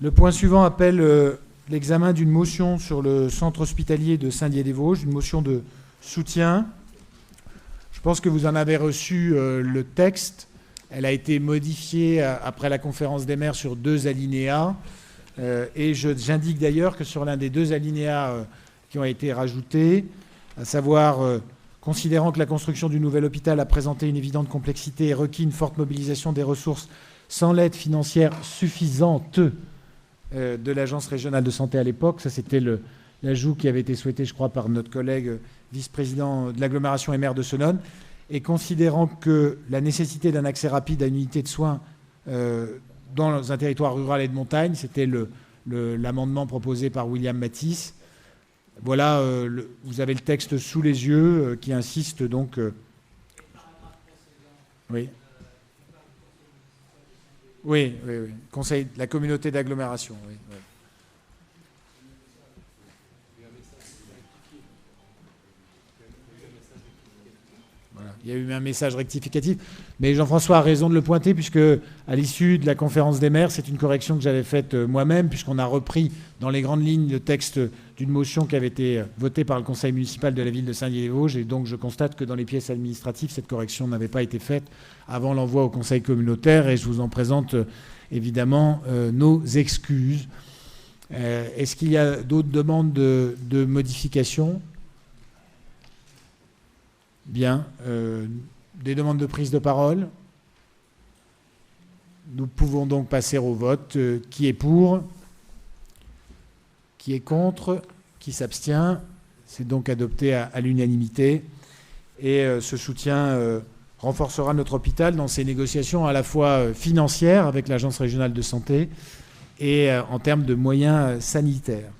Le point suivant appelle l'examen d'une motion sur le centre hospitalier de Saint-Dié-des-Vosges, une motion de soutien. Je pense que vous en avez reçu le texte. Elle a été modifiée après la conférence des maires sur 2 alinéas. Et j'indique d'ailleurs que sur l'un des 2 alinéas qui ont été rajoutés, à savoir considérant que la construction du nouvel hôpital a présenté une évidente complexité et requis une forte mobilisation des ressources sans l'aide financière suffisante de l'Agence régionale de santé à l'époque. Ça, c'était l'ajout qui avait été souhaité, je crois, par notre collègue vice-président de l'agglomération et maire de Senones. Et considérant que la nécessité d'un accès rapide à une unité de soins dans un territoire rural et de montagne, c'était l'amendement proposé par William Matisse. Voilà, vous avez le texte sous les yeux qui insiste donc... Oui. Oui. Conseil de la communauté d'agglomération, oui. Voilà. Il y a eu un message rectificatif. Mais Jean-François a raison de le pointer, puisque à l'issue de la conférence des maires, c'est une correction que j'avais faite moi-même, puisqu'on a repris dans les grandes lignes le texte d'une motion qui avait été votée par le conseil municipal de la ville de Saint-Dié-des-Vosges. Et donc je constate que dans les pièces administratives, cette correction n'avait pas été faite avant l'envoi au conseil communautaire. Et je vous en présente évidemment nos excuses. Est-ce qu'il y a d'autres demandes de modification ? Bien. Des demandes de prise de parole. Nous pouvons donc passer au vote. Qui est pour ? Qui est contre ? Qui s'abstient ? C'est donc adopté à l'unanimité. Et ce soutien renforcera notre hôpital dans ses négociations à la fois financières avec l'Agence régionale de santé et en termes de moyens sanitaires.